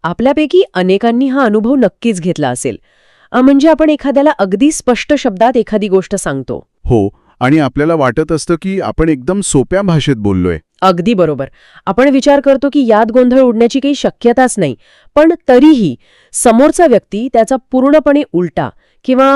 आपल्यापैकी अनेकांनी हा अनुभव नक्कीच घेतला असेल. म्हणजे आपण एखाद्याला अगदी स्पष्ट शब्दात एखादी गोष्ट सांगतो. हो, आणि आपल्याला वाटत असतं की आपण एकदम सोप्या भाषेत बोललोय. अगदी बरोबर. आपण विचार करतो की यात गोंधळ उडण्याची काही शक्यताच नाही, पण तरीही समोरचा व्यक्ती त्याचा पूर्णपणे उलटा किंवा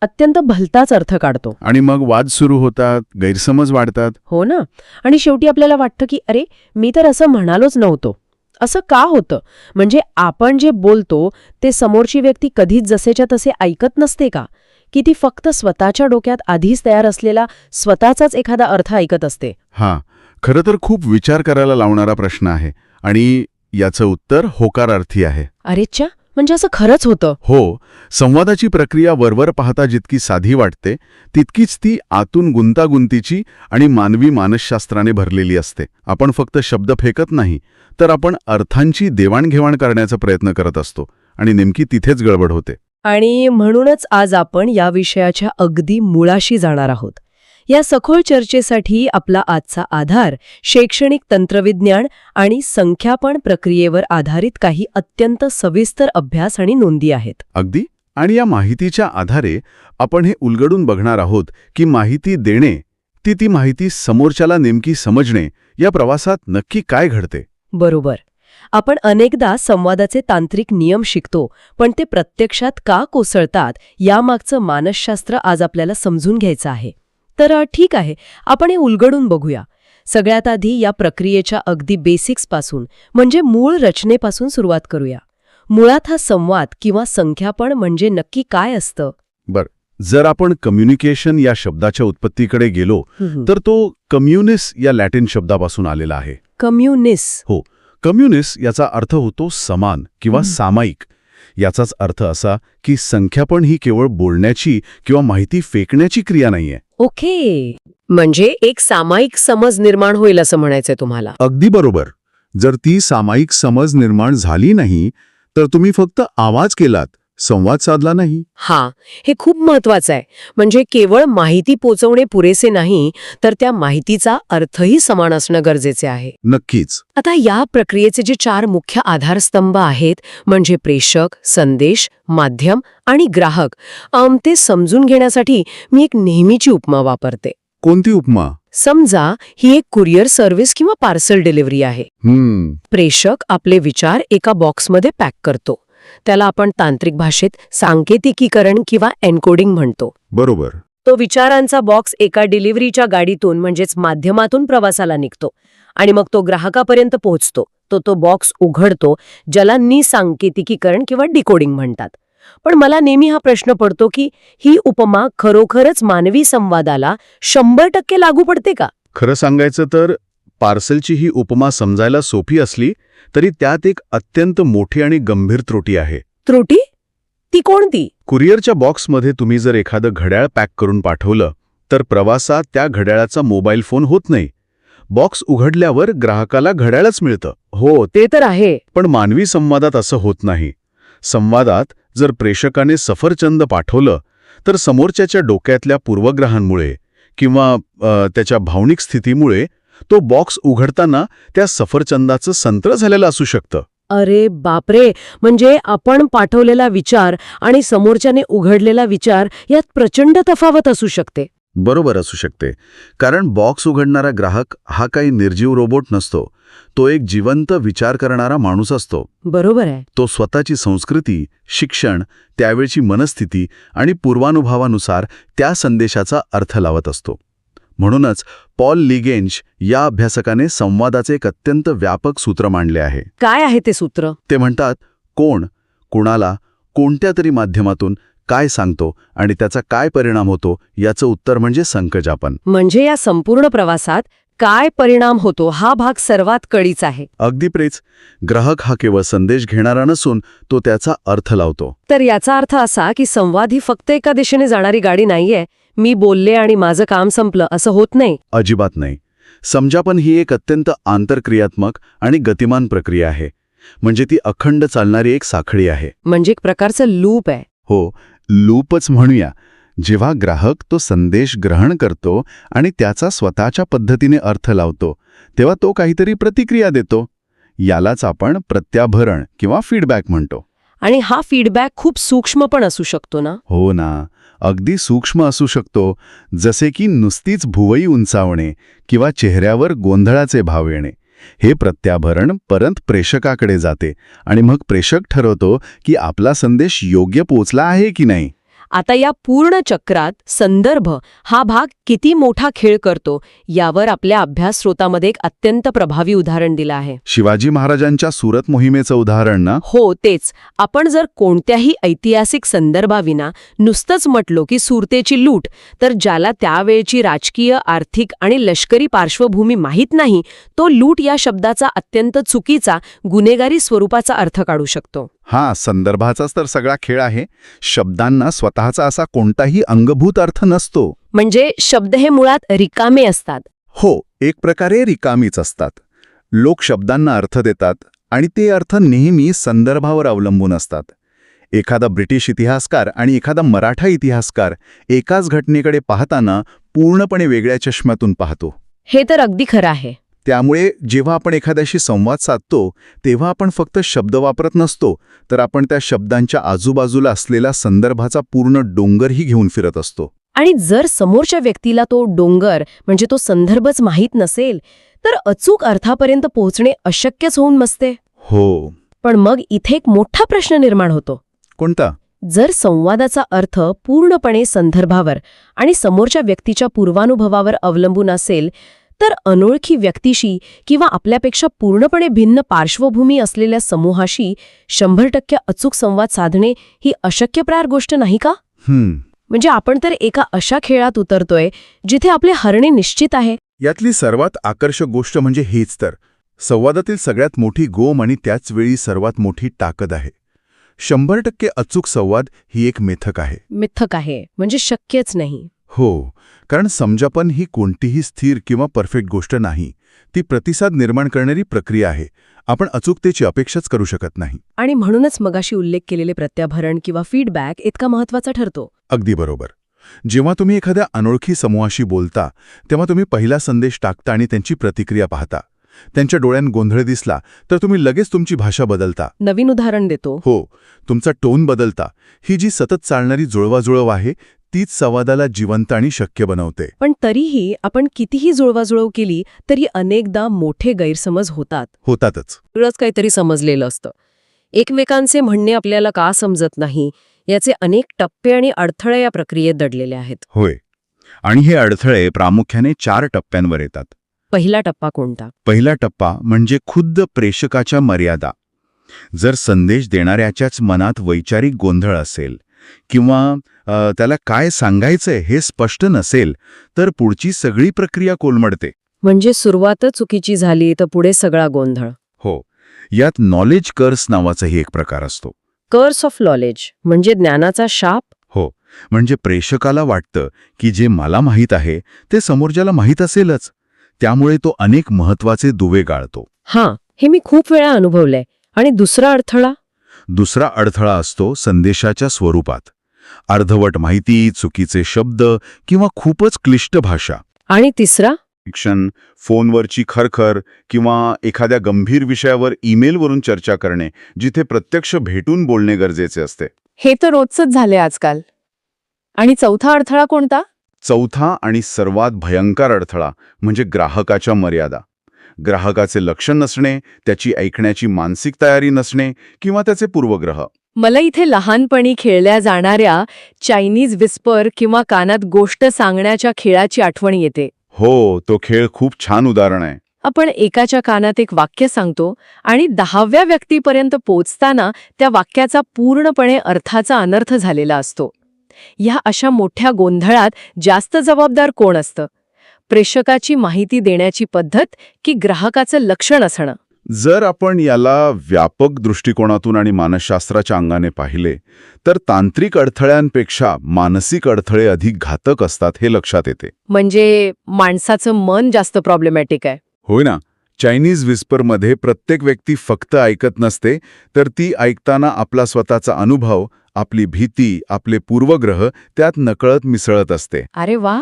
अत्यंत भलताच अर्थ काढतो. आणि मग वाद सुरू होतात, गैरसमज वाढतात. हो ना. आणि शेवटी आपल्याला वाटतं की अरे, मी तर असं म्हणालोच नव्हतो. असं का होतं? म्हणजे आपण जे बोलतो ते समोरची व्यक्ती कधीच जसेच्या तसे ऐकत नसते का? की ती फक्त स्वतःच्या डोक्यात आधीच तयार असलेला स्वतःचाच एखादा अर्थ ऐकत असते? हां, खरं तर खूप विचार करायला लावणारा प्रश्न आहे, आणि याचं उत्तर होकारार्थी आहे. अरेच्छा, म्हणजे असं खरंच होतं? हो, संवादाची प्रक्रिया वरवर पाहता जितकी साधी वाटते, तितकीच ती आतून गुंतागुंतीची आणि मानवी मानसशास्त्राने भरलेली असते. आपण फक्त शब्द फेकत नाही, तर आपण अर्थांची देवाणघेवाण करण्याचा प्रयत्न करत असतो, आणि नेमकी तिथेच गडबड होते. आणि म्हणूनच आज आपण या विषयाच्या अगदी मुळाशी जाणार आहोत. या सखोल चर्चेसाठी आपला आजचा आधार शैक्षणिक तंत्रविज्ञान आणि संख्यापन प्रक्रियेवर आधारित काही अत्यंत सविस्तर अभ्यास आणि नोंदी आहेत. अगदी. आणि या माहितीच्या आधारे आपण हे उलगडून बघणार आहोत की माहिती देणे, ती माहिती समोरच्याला नेमकी समजणे, या प्रवासात नक्की काय घडते. बरोबर. आपण अनेकदा संवादाचे तांत्रिक नियम शिकतो, पण ते प्रत्यक्षात का कोसळतात यामागचं मानसशास्त्र आज आपल्याला समजून घ्यायचं आहे. तर ठीक आहे, आपण हे उलगडून बघूया. सगळ्यात आधी या प्रक्रियेच्या अगदी बेसिक्सपासून, म्हणजे मूळ रचनेपासून सुरुवात करूया. मुळात हा संवाद किंवा संख्यापन म्हणजे नक्की काय असतं? जर आपण कम्युनिकेशन या शब्दाच्या उत्पत्तीकडे गेलो, तर तो कम्युनिस या लॅटिन शब्दापासून आलेला आहे. कम्युनिस? हो, कम्युनिस याचा अर्थ होतो समान किंवा सामायिक. याचाच अर्थ असा की संख्यापन ही केवळ बोलण्याची किंवा माहिती फेकण्याची क्रिया नाहीये. ओके, म्हणजे एक सामायिक समज निर्माण होईल असं म्हणायचंय तुम्हाला? अगदी बरोबर. जर ती सामायिक समज निर्माण झाली नाही, तर तुम्ही फक्त आवाज केलात, संवाद साधला नाही. हा, हे खूप महत्वाचं आहे. म्हणजे केवळ माहिती पोचवणे पुरेसे नाही, तर त्या माहितीचा अर्थही समान असणं गरजेचे आहे. नक्कीच. आता या प्रक्रियेचे जे 4 मुख्य आधारस्तंभ आहेत, म्हणजे प्रेषक, संदेश, माध्यम आणि ग्राहक, ते समजून घेण्यासाठी मी एक नेहमीची उपमा वापरते. कोणती उपमा? समजा ही एक कुरिअर सर्व्हिस किंवा पार्सल डिलिव्हरी आहे. प्रेषक आपले विचार एका बॉक्समध्ये पॅक करतो. त्याला आपण तांत्रिक भाषेत सांकेतिकीकरण किंवा एन्कोडिंग म्हणतो. बरोबर. तो विचारांचा बॉक्स एका डिलिव्हरीच्या गाडीतून म्हणजेच माध्यमातून प्रवासाला निघतो आणि मग तो ग्राहकापर्यंत पोहोचतो. तो बॉक्स उघडतो, ज्याला निसांकेतिकीकरण किंवा डिकोडिंग म्हणतात. पण मला नेहमी हा प्रश्न पडतो की ही उपमा खरोखरच मानवी संवादाला 100% लागू पडते का? खरं सांगायचं तर पार्सलची ही उपमा समजायला सोपी असली तरी त्यात एक अत्यंत मोठी आणि गंभीर त्रुटी आहे. त्रुटी? ती कोणती? कुरिअरच्या बॉक्समध्ये तुम्ही जर एखादं घड्याळ पॅक करून पाठवलं, तर प्रवासात त्या घड्याळाचा मोबाईल फोन होत नाही. बॉक्स उघडल्यावर ग्राहकाला घड्याळच मिळतं. हो, ते तर आहे. पण मानवी संवादात असं होत नाही. संवादात जर प्रेषकाने सफरचंद पाठवलं, तर समोरच्याच्या डोक्यातल्या पूर्वग्रहांमुळे किंवा त्याच्या भावनिक स्थितीमुळे तो बॉक्स उघडताना त्या सफरचंदाचं संत्र झालेलं असू शकतं. अरे बापरे, म्हणजे आपण पाठवलेला विचार आणि समोरच्याने उघडलेला विचार यात प्रचंड तफावत असू शकते. बरोबर असू शकते. कारण बॉक्स उघडणारा ग्राहक हा काही निर्जीव रोबोट नसतो. तो एक जिवंत विचार करणारा माणूस असतो. बरोबर आहे. तो स्वतःची संस्कृती, शिक्षण, त्यावेळची मनस्थिती आणि पूर्वानुभवानुसार त्या संदेशाचा अर्थ लावत असतो. म्हणूनच पॉल लिगेंज या अभ्यासकाने संवादाचे एक अत्यंत व्यापक सूत्र मांडले आहे. काय आहे ते सूत्र? ते म्हणतात, कोण, कुणाला, कोणत्या तरी माध्यमातून काय सांगतो आणि त्याचा काय परिणाम होतो याचं उत्तर म्हणजे संकजापन. म्हणजे या संपूर्ण प्रवासात काय परिणाम होतो हा भाग सर्वात कळीचा आहे. अगदी प्रेच. ग्राहक हा केवळ संदेश घेणारा नसून तो त्याचा अर्थ लावतो. तर याचा अर्थ असा की संवाद ही फक्त एका दिशेने जाणारी गाडी नाहीये. मी बोलले आणि माझं काम संपलं असं होत नाही. अजिबात नाही. समजापन ही एक अत्यंत आंतरक्रियात्मक आणि गतिमान प्रक्रिया आहे. म्हणजे ती अखंड चालणारी एक साखळी आहे. म्हणजे एक प्रकारचं लूप आहे. हो, लूपच म्हणूया. जेव्हा ग्राहक तो संदेश ग्रहण करतो आणि त्याचा स्वतःच्या पद्धतीने अर्थ लावतो, तेव्हा तो काहीतरी प्रतिक्रिया देतो. यालाच आपण प्रत्याभरण किंवा फीडबॅक म्हणतो. आणि हा फीडबॅक खूप सूक्ष्म पण असू शकतो ना. हो ना, अगदी सूक्ष्म असू शकतो, जसे की नुसतीच भुवई उंचावणे किंवा चेहऱ्यावर गोंधळाचे भाव येणे. हे प्रत्याभरण परत प्रेक्षकाकडे जाते आणि मग प्रेक्षक ठरवतो की आपला संदेश योग्य पोचला आहे की नाही. आता या पूर्ण चक्रात संदर्भ हा भाग किती मोठा खेळ करतो यावर आपल्या अभ्यास स्रोतामध्ये एक अत्यंत प्रभावी उदाहरण दिलं आहे. शिवाजी महाराजांच्या सुरत मोहिमेचं उदाहरण ना. हो तेच. आपण जर कोणत्याही ऐतिहासिक संदर्भाविना नुसतंच म्हटलो की सुरतेची लूट, तर ज्याला त्यावेळची राजकीय, आर्थिक आणि लष्करी पार्श्वभूमी माहीत नाही, तो लूट या शब्दाचा अत्यंत चुकीचा, गुन्हेगारी स्वरूपाचा अर्थ काढू शकतो. हा, संदर्भाचाच तर सगळा खेळ आहे. शब्दांना स्वतःचा असा कोणताही अंगभूत अर्थ नसतो. म्हणजे शब्द हे मुळात रिकामे असतात. हो, एक प्रकारे रिकामीच असतात. लोक शब्दांना अर्थ देतात आणि ते अर्थ नेहमी संदर्भावर अवलंबून असतात. एखादा ब्रिटिश इतिहासकार आणि एखादा मराठा इतिहासकार एकाच घटनेकडे पाहताना पूर्णपणे वेगळ्या चष्म्यातून पाहतो. हे तर अगदी खरं आहे. त्यामुळे जेव्हा आपण एखाद्याशी संवाद साधतो तेव्हा आपण फक्त शब्द वापरत नसतो, तर आपण त्या शब्दांच्या आजूबाजूला असलेला संदर्भाचा पूर्ण डोंगरही घेऊन फिरत असतो. आणि जर समोरच्या व्यक्तीला तो डोंगर म्हणजे तो संदर्भच माहीत नसेल, तर अचूक अर्थापर्यंत पोहोचणे अशक्यच होऊन बसते. हो. पण मग इथे एक मोठा प्रश्न निर्माण होतो. कोणता? जर संवादाचा अर्थ पूर्णपणे संदर्भावर आणि समोरच्या व्यक्तीच्या पूर्वानुभवावर अवलंबून असेल, तर अनोळखी व्यक्तीशी किंवा आपल्यापेक्षा पूर्णपणे भिन्न पार्श्वभूमी असलेल्या समूहाशी 100% अचूक संवाद साधणे ही अशक्यप्राय गोष्ट नाही का? म्हणजे आपण तर एका अशा खेळात उतरतोय जिथे आपले हरणे निश्चित आहे. यातली सर्वात आकर्षक गोष्ट म्हणजे हेच तर. संवादातील सगळ्यात मोठी गोम आणि त्याचवेळी सर्वात मोठी ताकद आहे. 100% अचूक संवाद ही एक मिथक आहे. मिथक आहे म्हणजे शक्यच नाही. हो, कारण समजापन ही कोणतीही स्थिर किंवा परफेक्ट गोष्ट नाही. ती प्रतिसाद निर्माण करणारी प्रक्रिया आहे. आपण अचूकतेची अपेक्षाच करू शकत नाही. आणि म्हणूनच मगाशी उल्लेख केलेले प्रत्याभरण किंवा फीडबॅक इतका महत्त्वाचा ठरतो. अगदी बरोबर. जेव्हा तुम्ही एखाद्या अनोळखी समूहाशी बोलता तेव्हा तुम्ही पहिला संदेश टाकता आणि त्यांची प्रतिक्रिया पाहता. त्यांच्या डोळ्यात गोंधळ दिसला तर तुम्ही लगेच तुमची भाषा बदलता. नवीन उदाहरण देतो. हो, तुमचा टोन बदलता. ही जी सतत चालणारी जुळवाजुळव आहे तीच संवादाला जिवंत आणि शक्य बनवते. पण तरीही आपण कितीही जुळवाजुळव केली तरी अनेकदा मोठे गैरसमज होतातच. वेगळंच काहीतरी समजलेलं असतं. एकमेकांचे म्हणणे आपल्याला का समजत नाही याचे अनेक टप्पे आणि अडथळे या प्रक्रियेत दडलेले आहेत. होय, आणि हे अडथळे प्रामुख्याने 4 टप्प्यांवर येतात. पहिला टप्पा कोणता? पहिला टप्पा म्हणजे खुद्द प्रेक्षकाच्या मर्यादा. जर संदेश देणाऱ्याच्याच मनात वैचारिक गोंधळ असेल किंवा त्याला काय सांगायचंय हे स्पष्ट नसेल, तर पुढची सगळी प्रक्रिया कोलमडते. म्हणजे सुरुवातच चुकीची झाली तर पुढे सगळा गोंधळ. हो, यात नॉलेज कर्स नावाचाही एक प्रकार असतो. कर्स ऑफ नॉलेज म्हणजे ज्ञानाचा शाप. हो, म्हणजे प्रेक्षकाला वाटतं की जे मला माहीत आहे ते समोरच्याला माहीत असेलच, त्यामुळे तो अनेक महत्वाचे दुवे गाळतो. हां, हे मी खूप वेळा अनुभवलंय. आणि दुसरा अडथळा असतो संदेशाच्या स्वरूपात. अर्धवट माहिती, चुकीचे शब्द किंवा खूपच क्लिष्ट भाषा. आणि तिसरा शिक्षण, फोनवरची खरखर किंवा एखाद्या गंभीर विषयावर ईमेलवरून चर्चा करणे, जिथे प्रत्यक्ष भेटून बोलणे गरजेचे असते. हे तर रोजच झाले आजकाल. आणि चौथा अडथळा कोणता? चौथा आणि सर्वात भयंकर अडथळा म्हणजे ग्राहकाच्या मर्यादा. ग्राहकाचे लक्ष नसणे, त्याची ऐकण्याची मानसिक तयारी नसणे किंवा त्याचे पूर्वग्रह. मला इथे लहानपणी खेळल्या जाणाऱ्या चायनीज विस्पर किंवा कानात गोष्ट सांगण्याच्या खेळाची आठवण येते. हो, तो खेळ खूप छान उदाहरण आहे. आपण एकाच्या कानात एक वाक्य सांगतो आणि 10व्या व्यक्तीपर्यंत पोचताना त्या वाक्याचा पूर्णपणे अर्थाचा अनर्थ झालेला असतो. ह्या अशा मोठ्या गोंधळात जास्त जबाबदार कोण असतं? प्रेक्षकाची माहिती देण्याची पद्धत की ग्राहकाचं लक्षण असणं? जर आपण याला व्यापक दृष्टिकोनातून आणि मानसशास्त्राच्या अंगाने पाहिले तर तांत्रिक अडथळ्यांपेक्षा मानसिक अडथळे अधिक घातक असतात हे लक्षात येते. म्हणजे माणसाचं मन जास्त प्रॉब्लेमॅटिक आहे. होय ना. चायनीज विस्परमध्ये प्रत्येक व्यक्ती फक्त ऐकत नसते, तर ती ऐकताना आपला स्वतःचा अनुभव, आपली भीती, आपले पूर्वग्रह त्यात नकळत मिसळत असते. अरे वा,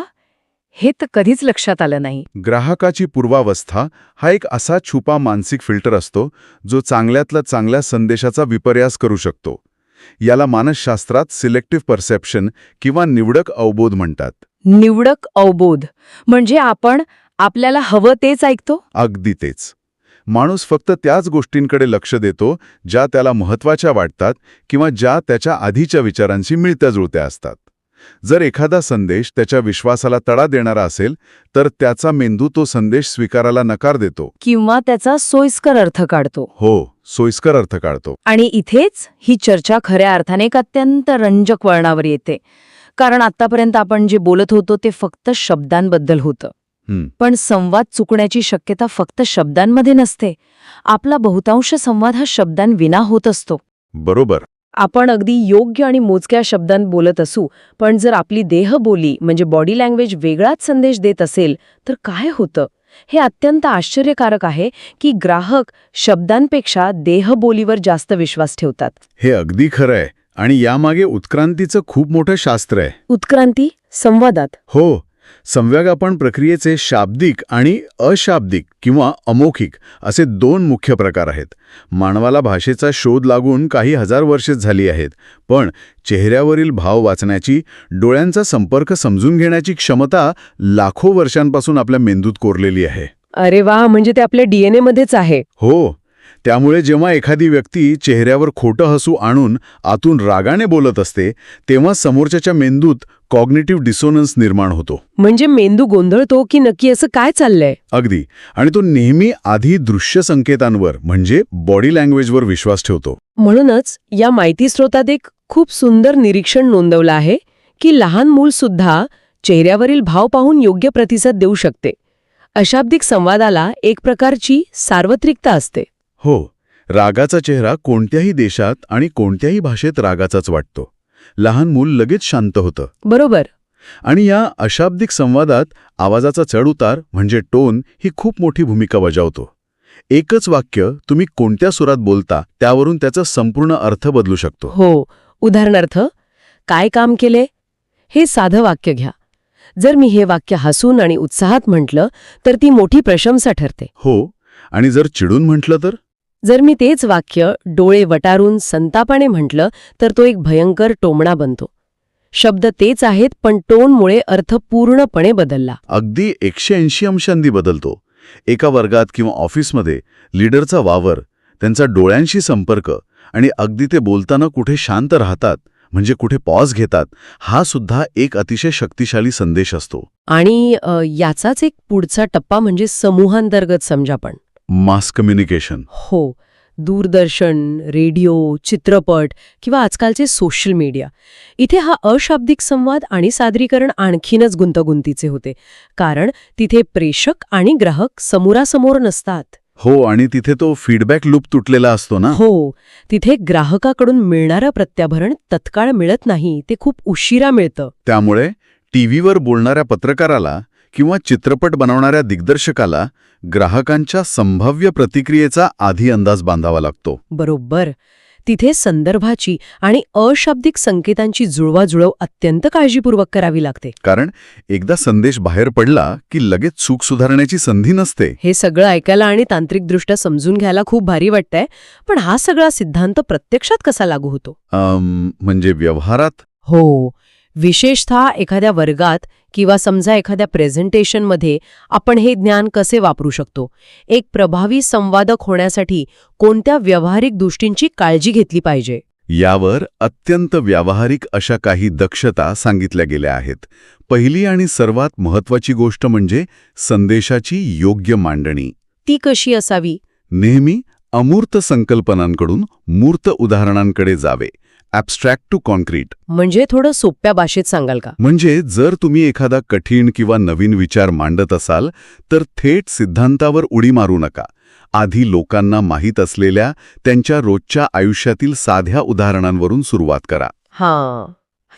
हे तर कधीच लक्षात आलं नाही. ग्राहकाची पूर्वावस्था हा एक असा छुपा मानसिक फिल्टर असतो जो चांगल्यातल्या चांगल्या संदेशाचा विपर्यास करू शकतो. याला मानसशास्त्रात सिलेक्टिव्ह परसेप्शन किंवा निवडक अवबोध म्हणतात. निवडक अवबोध म्हणजे आपण आपल्याला हवं तेच ऐकतो. अगदी तेच. माणूस फक्त त्याच गोष्टींकडे लक्ष देतो ज्या त्याला महत्त्वाच्या वाटतात किंवा ज्या त्याच्या आधीच्या विचारांशी मिळत्या जुळत्या असतात. जर एखादा संदेश त्याच्या विश्वासाला तडा देणारा असेल तर त्याचा मेंदू तो संदेश स्वीकारायला नकार देतो. किंवा त्याचा सोयीस्कर अर्थ काढतो. हो, सोयीस्कर अर्थ काढतो. आणि इथेच ही चर्चा खऱ्या अर्थाने एक अत्यंत रंजक वळणावर येते. कारण आतापर्यंत आपण जे बोलत होतो ते फक्त शब्दांबद्दल होतं. पण संवाद चुकण्याची शक्यता फक्त शब्दांमध्ये नसते. आपला बहुतांश संवाद हा शब्दांविना होत असतो. बरोबर. आपण अगदी योग्य आणि मोजक्या शब्दांत बोलत असू, पण जर आपली देहबोली म्हणजे बॉडी लँग्वेज वेगळाच संदेश देत असेल तर काय होतं? हे अत्यंत आश्चर्यकारक आहे की ग्राहक शब्दांपेक्षा देहबोलीवर जास्त विश्वास ठेवतात. हे अगदी खरं आहे आणि यामागे उत्क्रांतीचं खूप मोठं शास्त्र आहे. उत्क्रांती संवादात? हो. संवेगापन प्रक्रियेचे शाब्दिक आणि अशाब्दिक किंवा अमौखिक असे 2 मुख्य प्रकार आहेत. मानवाला भाषेचा शोध लागून काही हजार वर्षेच झाली आहेत, पण चेहऱ्यावरील भाव वाचण्याची, डोळ्यांचा संपर्क समजून घेण्याची क्षमता लाखो वर्षांपासून आपल्या मेंदूत कोरलेली आहे. अरे वा, म्हणजे ते आपल्या DNA मध्येच आहे. हो. त्यामुळे जेव्हा एखादी व्यक्ती चेहऱ्यावर खोटं हसू आणून आतून रागाने बोलत असते तेव्हा समोरच्याच्या मेंदूत कॉग्निटिव्ह डिसोनन्स निर्माण होतो. म्हणजे मेंदू गोंधळतो की नक्की असं काय चाललंय? अगदी. आणि तो नेहमी आधी दृश्य संकेतांवर म्हणजे बॉडी लँग्वेजवर विश्वास ठेवतो. म्हणूनच या माहिती स्रोतात एक खूप सुंदर निरीक्षण नोंदवलं आहे की लहान मूल सुद्धा चेहऱ्यावरील भाव पाहून योग्य प्रतिसाद देऊ शकते. अशाब्दिक संवादाला एक प्रकारची सार्वत्रिकता असते. हो. रागाचा चेहरा कोणत्याही देशात आणि कोणत्याही भाषेत रागाचाच वाटतो. लहान मूल लगेच शांत होतं. बरोबर. आणि या अशाब्दिक संवादात आवाजाचा चढउतार म्हणजे टोन ही खूप मोठी भूमिका बजावतो. एकच वाक्य तुम्ही कोणत्या सुरात बोलता त्यावरून त्याचा संपूर्ण अर्थ बदलू शकतो. हो. उदाहरणार्थ, काय काम केले? हे साधं वाक्य घ्या. जर मी हे वाक्य हसून आणि उत्साहात म्हटलं तर ती मोठी प्रशंसा ठरते. हो. आणि जर चिडून म्हटलं तर? जर मी तेच वाक्य डोळे वटारून संतापाने म्हटलं तर तो एक भयंकर टोमणा बनतो. शब्द तेच आहेत पण टोनमुळे अर्थ पूर्णपणे बदलला. अगदी 180 अंशांनी बदलतो. एका वर्गात किंवा ऑफिसमध्ये लीडरचा वावर, त्यांचा डोळ्यांशी संपर्क आणि अगदी ते बोलताना कुठे शांत राहतात म्हणजे कुठे पॉज घेतात, हा सुद्धा एक अतिशय शक्तिशाली संदेश असतो. आणि याचाच एक पुढचा टप्पा म्हणजे समूहांतर्गत समजापण. Mass communication. हो. दूरदर्शन, रेडिओ, चित्रपट किंवा आजकालचे सोशल मीडिया, इथे हा अशाब्दिक संवाद आणि सादरीकरण आणखीनच गुंतागुंतीचे होते. कारण तिथे प्रेषक आणि ग्राहक समोरासमोर नसतात. हो. आणि तिथे तो फीडबॅक लूप तुटलेला असतो ना. हो. तिथे ग्राहकाकडून मिळणारं प्रत्याभरण तत्काळ मिळत नाही, ते खूप उशिरा मिळतं. त्यामुळे टीव्हीवर बोलणाऱ्या पत्रकाराला किंवा चित्रपट बनवणाऱ्या दिग्दर्शकाला ग्राहकांच्या संभाव्य प्रतिक्रियेचा आधी अंदाज बांधावा लागतो. बरोबर. तिथे संदर्भाची आणि अशाब्दिक संकेतांची जुळवाजुळव अत्यंत काळजीपूर्वक करावी लागते. कारण एकदा संदेश बाहेर पडला की लगेच चूक सुधारण्याची संधी नसते. हे सगळं ऐकायला आणि तांत्रिकदृष्ट्या समजून घ्यायला खूप भारी वाटतंय, पण हा सगळा सिद्धांत प्रत्यक्षात कसा लागू होतो? म्हणजे व्यवहारात? हो. विशेषतः एखाद्या वर्गात किंवा समजा एखाद्या प्रेझेंटेशनमध्ये आपण हे ज्ञान कसे वापरू शकतो? एक प्रभावी संवादक होण्यासाठी कोणत्या व्यावहारिक गोष्टींची काळजी घेतली पाहिजे? यावर अत्यंत व्यावहारिक अशा काही दक्षता सांगितल्या गेल्या आहेत. पहिली आणि सर्वात महत्त्वाची गोष्ट म्हणजे संदेशाची योग्य मांडणी. ती कशी असावी? नेहमी अमूर्त संकल्पनांकडून मूर्त उदाहरणांकडे जावे. Abstract to concrete. म्हणजे थोडं सोप्या भाषेत सांगाल का? म्हणजे जर तुम्ही एखादा कठीण किंवा नवीन विचार मांडत असाल तर थेट सिद्धांतावर उडी मारू नका. आधी लोकांना माहीत असलेल्या त्यांच्या रोजच्या आयुष्यातील साध्या उदाहरणांवरून सुरुवात करा. हां,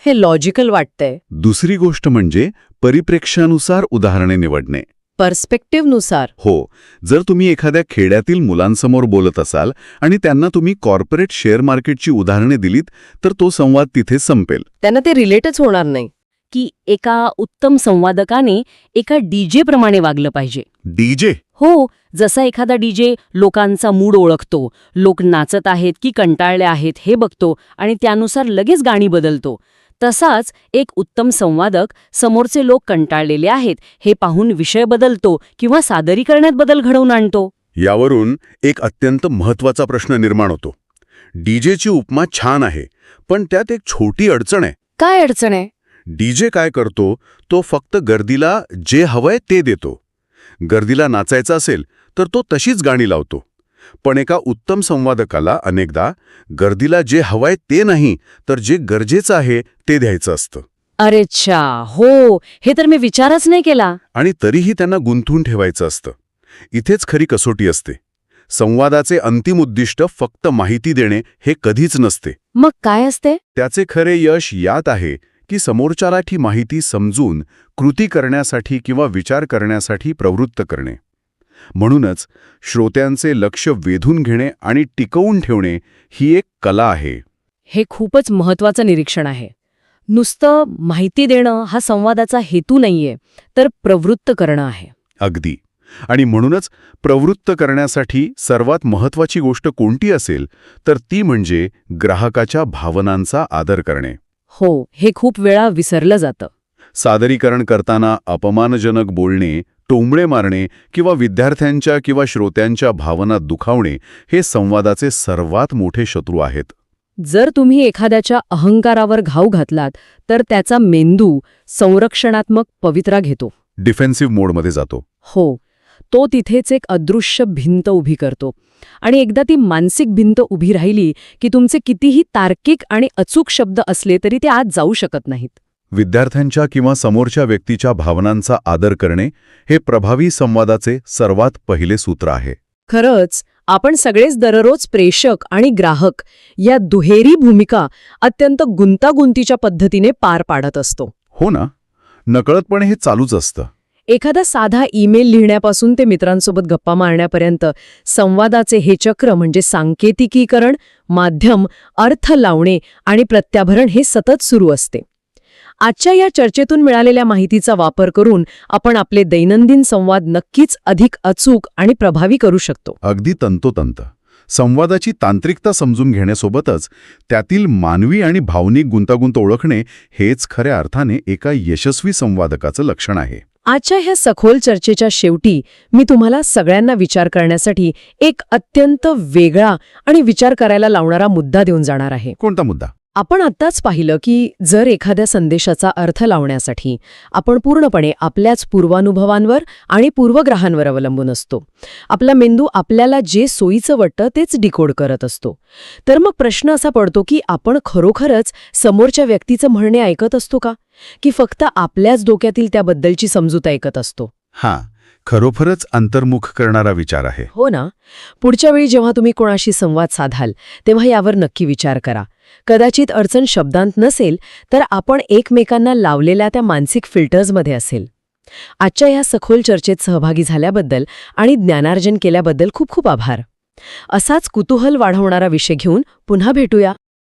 हे लॉजिकल वाटतंय. दुसरी गोष्ट म्हणजे परिप्रेक्ष्यानुसार उदाहरणे निवडणे. पर्स्पेक्टिव्हनुसार. हो. जर तुम्ही एखाद्या खेड्यातील मुलांसमोर बोलत असाल आणि त्यांना तुम्ही कॉर्पोरेट शेअर मार्केटची उदाहरणे दिलीत तर तो संवाद तिथे संपेल. त्यांना ते रिलेटच होणार नाही. की एका उत्तम संवादकाने एका डीजे प्रमाणे वागलं पाहिजे. डीजे? हो, जसा एखादा डीजे लोकांचा मूड ओळखतो, लोक नाचत आहेत की कंटाळले आहेत हे बघतो आणि त्यानुसार लगेच गाणी बदलतो, तसाच एक उत्तम संवादक समोरचे लोक कंटाळलेले आहेत हे पाहून विषय बदलतो किंवा सादरीकरणात बदल घडवून आणतो. यावरून एक अत्यंत महत्वाचा प्रश्न निर्माण होतो. डीजेची उपमा छान आहे, पण त्यात एक छोटी अडचण आहे. काय अडचण आहे? डीजे काय करतो, तो फक्त गर्दीला जे हवंय ते देतो. गर्दीला नाचायचं असेल तर तो तशीच गाणी लावतो. पण एका उत्तम संवादकाला अनेकदा गर्दीला जे हवंय ते नाही, तर जे गरजेचं आहे ते द्यायचं असतं. अरेच्छा, हो, हे तर मी विचारच नाही केला. आणि तरीही त्यांना गुंतवून ठेवायचं असतं. इथेच खरी कसोटी असते. संवादाचे अंतिम उद्दिष्ट फक्त माहिती देणे हे कधीच नसते. मग काय असते? त्याचे खरे यश यात आहे की समोरच्याला ती माहिती समजून कृती करण्यासाठी किंवा विचार करण्यासाठी प्रवृत्त करणे. म्हणूनच श्रोत्यांचे लक्ष वेधून घेणे आणि टिकवून ठेवणे ही एक कला आहे. हे खूपच महत्वाचं निरीक्षण आहे. नुसतं माहिती देणं हा संवादाचा हेतू नाहीये, तर प्रवृत्त करणं आहे. अगदी. आणि म्हणूनच प्रवृत्त करण्यासाठी सर्वात महत्वाची गोष्ट कोणती असेल तर ती म्हणजे ग्राहकाच्या भावनांचा आदर करणे. हो, हे खूप वेळा विसरलं जातं. सादरीकरण करताना अपमानजनक बोलणे, टोमणे मारणे किंवा विद्यार्थ्यांच्या किंवा श्रोत्यांच्या भावना दुखावणे हे संवादाचे सर्वात मोठे शत्रू आहेत. जर तुम्ही एखाद्याच्या अहंकारावर घाव घातलात तर त्याचा मेंदू संरक्षणात्मक पवित्रा घेतो. डिफेन्सिव्ह मोडमध्ये जातो. हो, तो तिथेच एक अदृश्य भिंत उभी करतो. आणि एकदा ती मानसिक भिंत उभी राहिली की तुमचे कितीही तार्किक आणि अचूक शब्द असले तरी ते आत जाऊ शकत नाहीत. विद्यार्थ्यांच्या किंवा समोरच्या व्यक्तीच्या भावनांचा आदर करणे हे प्रभावी संवादाचे सर्वात पहिले सूत्र आहे. खरंच, आपण सगळेच दररोज प्रेषक आणि ग्राहक या दुहेरी भूमिका अत्यंत गुंतागुंतीच्या पद्धतीने पार पाडत असतो. हो ना, नकळतपणे हे चालूच असतं. एखादा साधा ईमेल लिहिण्यापासून ते मित्रांसोबत गप्पा मारण्यापर्यंत संवादाचे हे चक्र म्हणजे सांकेतिकीकरण, माध्यम, अर्थ लावणे आणि प्रत्याभरण हे सतत सुरू असते. आजच्या या चर्चेतून मिळालेल्या माहितीचा वापर करून आपण आपले दैनंदिन संवाद नक्कीच अधिक अचूक आणि प्रभावी करू शकतो. अगदी तंतोतंत. संवादाची तांत्रिकता समजून घेण्यासोबतच त्यातील मानवी आणि भावनिक गुंतागुंत ओळखणे हेच खऱ्या अर्थाने एका यशस्वी संवादकाचं लक्षण आहे. आजच्या ह्या सखोल चर्चेच्या शेवटी मी तुम्हाला सगळ्यांना विचार करण्यासाठी एक अत्यंत वेगळा आणि विचार करायला लावणारा मुद्दा देऊन जाणार आहे. कोणता मुद्दा? आपण आत्ताच पाहिलं की जर एखाद्या संदेशाचा अर्थ लावण्यासाठी आपण पूर्णपणे आपल्याच पूर्वानुभवांवर आणि पूर्वग्रहांवर अवलंबून असतो. आपला मेंदू आपल्याला जे सोयीचं वाटतं तेच डिकोड करत असतो. तर मग प्रश्न असा पडतो की आपण खरोखरच समोरच्या व्यक्तीचं म्हणणे ऐकत असतो का? की फक्त आपल्याच डोक्यातील त्याबद्दलची समजूत ऐकत असतो? हां, खरोखरच अंतर्मुख करणारा विचार आहे. हो ना. पुढच्या वेळी जेव्हा तुम्ही कोणाशी संवाद साधाल तेव्हा यावर नक्की विचार करा. कदाचित अडचण शब्दांत नसेल तर आपण एकमेकांना लावलेल्या त्या मानसिक फिल्टर्समध्ये असेल. आजच्या ह्या सखोल चर्चेत सहभागी झाल्याबद्दल आणि ज्ञानार्जन केल्याबद्दल खूप खूप आभार. असाच कुतूहल वाढवणारा विषय घेऊन पुन्हा भेटूया.